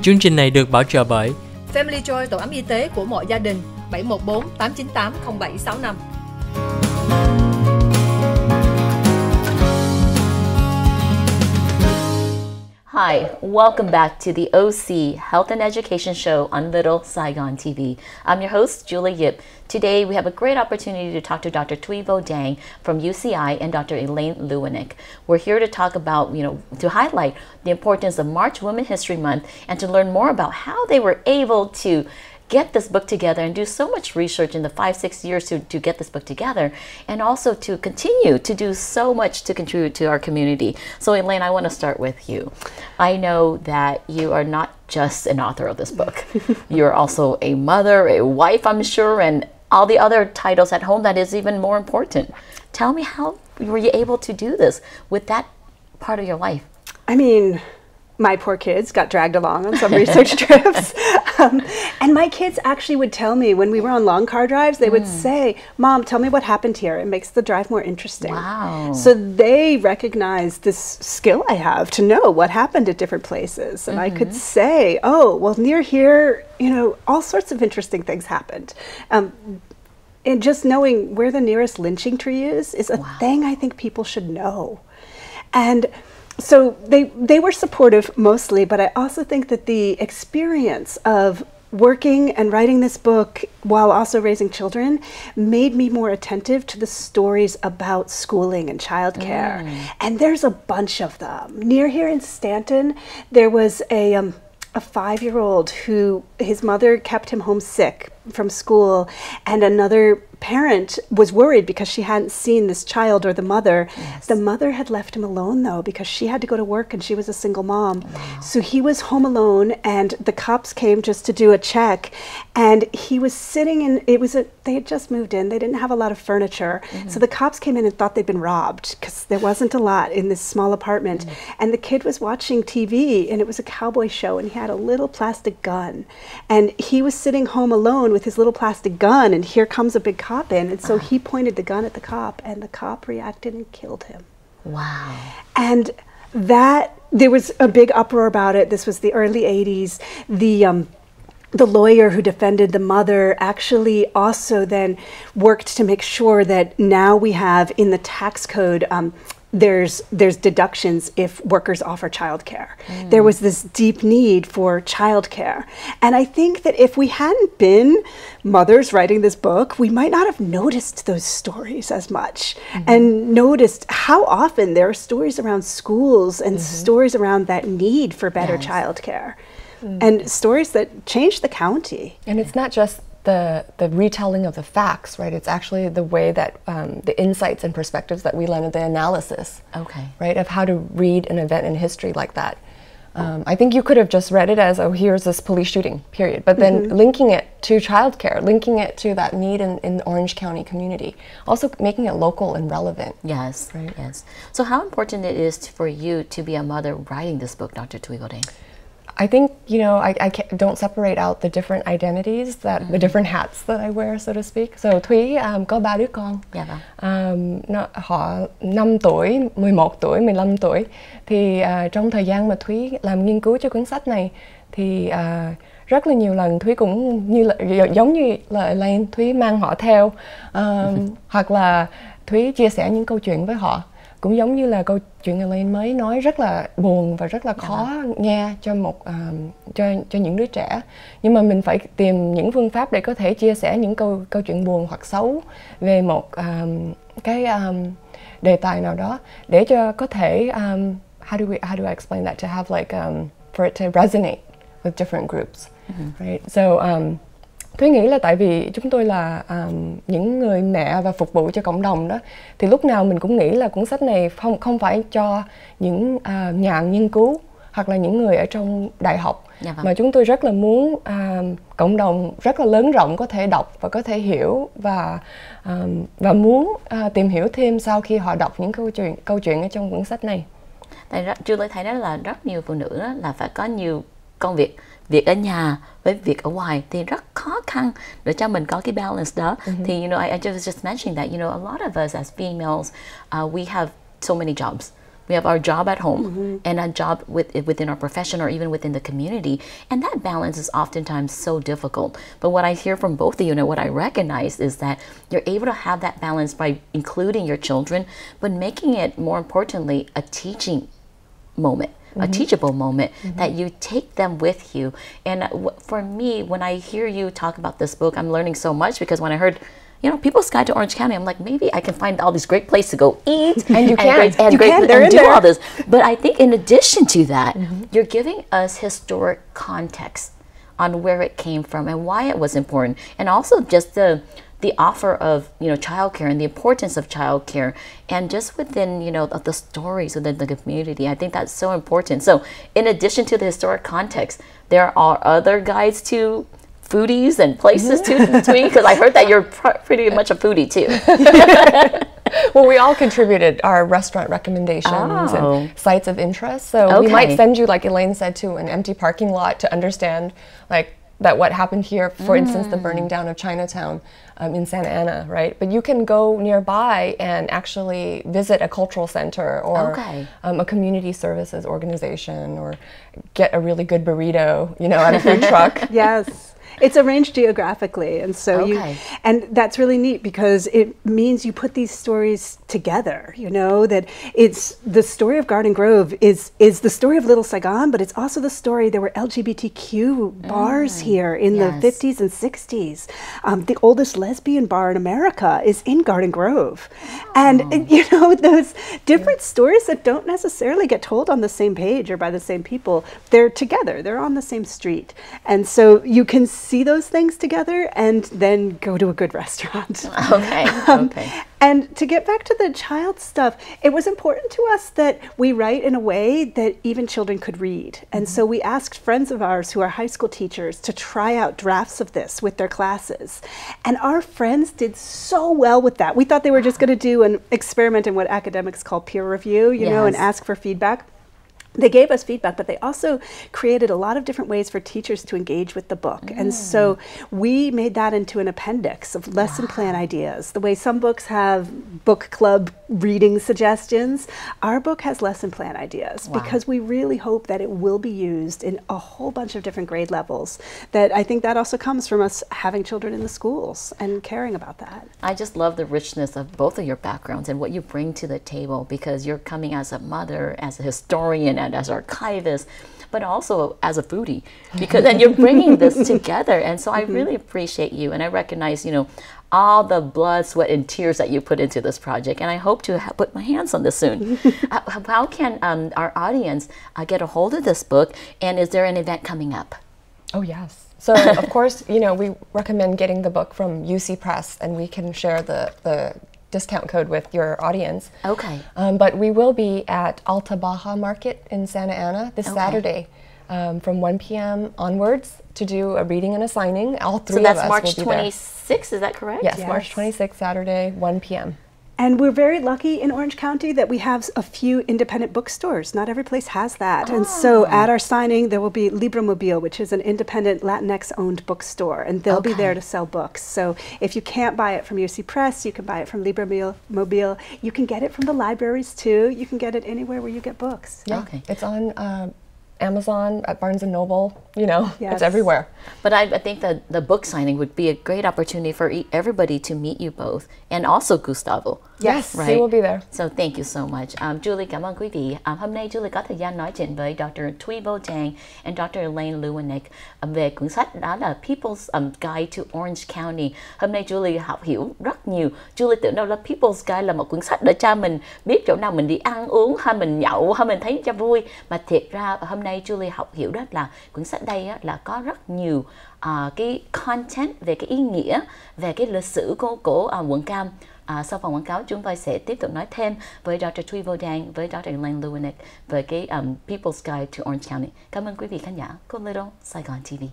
Chương trình này được bảo trợ bởi Family Joy, tổ ấm y tế của mọi gia đình, 714 898 0765. Hi, welcome back to the OC Health and Education Show on Little Saigon TV. I'm your host, Julie Yip. Today, we have a great opportunity to talk to Dr. Thuy Vo Dang from UCI and Dr. Elaine Lewinick. We're here to talk about, to highlight the importance of March Women History Month and to learn more about how they were able to get this book together and do so much research in the 5-6 years to get this book together, and also to continue to do so much to contribute to our community. So Elaine, I want to start with you. I know that you are not just an author of this book. You're also a mother, a wife, I'm sure, and all the other titles at home that is even more important. Tell me, how were you able to do this with that part of your life? I mean, my poor kids got dragged along on some research trips. And my kids actually would tell me when we were on long car drives, they would say, Mom, tell me what happened here. It makes the drive more interesting. Wow. So they recognize this skill I have to know what happened at different places. And I could say, oh, well, near here, all sorts of interesting things happened. And just knowing where the nearest lynching tree is a thing I think people should know. And so they were supportive mostly, but I also think that the experience of working and writing this book while also raising children made me more attentive to the stories about schooling and childcare. And there's a bunch of them. Near here in Stanton, there was a 5-year-old who his mother kept him home sick from school, and another parent was worried because she hadn't seen this child or the mother. Yes. The mother had left him alone though, because she had to go to work and she was a single mom. Wow. So he was home alone, and the cops came just to do a check, and he was sitting in, they had just moved in, they didn't have a lot of furniture. So the cops came in and thought they'd been robbed because there wasn't a lot in this small apartment. And the kid was watching TV, and it was a cowboy show, and he had a little plastic gun, and he was sitting home alone with his little plastic gun, and here comes a big cop in, and so he pointed the gun at the cop, and the cop reacted and killed him. Wow. And there was a big uproar about it. This was the early 80s. The lawyer who defended the mother actually also then worked to make sure that now we have in the tax code there's deductions if workers offer childcare. There was this deep need for childcare. And I think that if we hadn't been mothers writing this book, we might not have noticed those stories as much and noticed how often there are stories around schools and stories around that need for better childcare. And stories that change the county. And it's not just the retelling of the facts, right? It's actually the way that the insights and perspectives that we learn in the analysis, right, of how to read an event in history like that. I think you could have just read it as, oh, here's this police shooting, period. But then linking it to childcare, linking it to that need in the Orange County community, also making it local and relevant. Yes, right. Yes. So how important it is for you to be a mother writing this book, Dr. Thuy Vo Dang? I think, I don't separate out the different identities, the different hats that I wear, so to speak. So Thúy có 3 đứa con. Dạ vâng. Họ 5 tuổi, 11 tuổi, 15 tuổi. Thì trong thời gian mà Thúy làm nghiên cứu cho cuốn sách này thì rất là nhiều lần Thúy cũng giống như là Elaine, Thúy mang họ theo, hoặc là Thúy chia sẻ những câu chuyện với họ. Cũng giống như là câu chuyện Elaine mới nói, rất là buồn và rất là khó nghe cho cho những đứa trẻ. Nhưng mà mình phải tìm những phương pháp để có thể chia sẻ những câu chuyện buồn hoặc xấu về một cái đề tài nào đó, để cho có thể how do I explain that, to have like for it to resonate with different groups, right? So Thúy nghĩ là tại vì chúng tôi là những người mẹ và phục vụ cho cộng đồng đó, thì lúc nào mình cũng nghĩ là cuốn sách này không phải cho những nhà nghiên cứu hoặc là những người ở trong đại học, mà chúng tôi rất là muốn cộng đồng rất là lớn rộng có thể đọc và có thể hiểu và muốn tìm hiểu thêm sau khi họ đọc những câu chuyện ở trong cuốn sách này. Tại Julie thấy đó là rất nhiều phụ nữ đó là phải có nhiều công việc ở nhà với việc ở ngoài thì rất khó khăn để cho mình có cái balance đó. Thì I just mentioned that a lot of us as females we have so many jobs. We have our job at home and a job within our profession or even within the community. And that balance is oftentimes so difficult. But what I hear from both of you and what I recognize is that you're able to have that balance by including your children, but making it, more importantly, a teaching moment. A teachable moment that you take them with you. And for me, when I hear you talk about this book, I'm learning so much, because when I heard, you know, People's Guide to Orange County, I'm like, maybe I can find all these great places to go eat and you can do all this. But I think in addition to that, you're giving us historic context on where it came from and why it was important, and also just the offer of, you know, childcare and the importance of childcare, and just within, you know, the stories within the community. I think that's so important. So in addition to the historic context, there are other guides to foodies and places to eat, because I heard that you're pretty much a foodie too. Well, we all contributed our restaurant recommendations and sites of interest. So we might send you, like Elaine said, to an empty parking lot to understand, like, that what happened here, for instance, the burning down of Chinatown in Santa Ana, right? But you can go nearby and actually visit a cultural center or a community services organization, or get a really good burrito, you know, at a food truck. Yes. It's arranged geographically, and so and that's really neat, because it means you put these stories together, you know, that it's the story of Garden Grove is the story of Little Saigon, but it's also the story, there were LGBTQ bars here in the 50s and 60s. The oldest lesbian bar in America is in Garden Grove. And, you know, those different stories that don't necessarily get told on the same page or by the same people, they're together, they're on the same street. And so you can see those things together and then go to a good restaurant. And to get back to the child stuff, it was important to us that we write in a way that even children could read. And so we asked friends of ours who are high school teachers to try out drafts of this with their classes. And our friends did so well with that. We thought they were just going to do an experiment in what academics call peer review, you know, and ask for feedback. They gave us feedback, but they also created a lot of different ways for teachers to engage with the book. And so we made that into an appendix of lesson plan ideas. The way some books have book club reading suggestions, our book has lesson plan ideas, because we really hope that it will be used in a whole bunch of different grade levels. That I think that also comes from us having children in the schools and caring about that. I just love the richness of both of your backgrounds and what you bring to the table, because you're coming as a mother, as a historian, and as archivist, but also as a foodie, because then you're bringing this together. And so I really appreciate you, and I recognize, you know, all the blood, sweat, and tears that you put into this project, and I hope to put my hands on this soon. How can our audience get a hold of this book, and is there an event coming up? Oh, yes. So, of course, you know, we recommend getting the book from UC Press, and we can share the discount code with your audience. But we will be at Alta Baja Market in Santa Ana this Saturday from 1 p.m. onwards to do a reading and a signing. All three of us will be there. So that's March 26th, is that correct? Yes, March 26th, Saturday, 1 p.m. And we're very lucky in Orange County that we have a few independent bookstores. Not every place has that. And so at our signing, there will be Libromobile, which is an independent Latinx-owned bookstore, and they'll be there to sell books. So if you can't buy it from UC Press, you can buy it from Libromobile. You can get it from the libraries, too. You can get it anywhere where you get books. Yeah, it's on Amazon, at Barnes & Noble, you know, it's everywhere. But I think that the book signing would be a great opportunity for everybody to meet you both, and also Gustavo. Yes, he will be there. So thank you so much. Julie, cảm ơn quý vị. Hôm nay Julie có thời gian nói chuyện với Dr. Thuy Dang and Dr. Elaine Lewinick về cuốn sách đó là People's Guide to Orange County. Hôm nay Julie học hiểu rất nhiều. Julie tưởng đâu là People's Guide là một cuốn sách để cho mình biết chỗ nào mình đi ăn uống, hay mình nhậu, hay mình thấy cho vui. Mà thiệt ra hôm nay Julie học hiểu rất là cuốn sách đây là có rất nhiều cái content về cái ý nghĩa, về cái lịch sử của quận Cam. Sau phần quảng cáo, chúng tôi sẽ tiếp tục nói thêm với Dr. Thuy Dang, với Dr. Elaine Lewinick về cái People's Guide to Orange County. Cảm ơn quý vị khán giả của Little Saigon TV.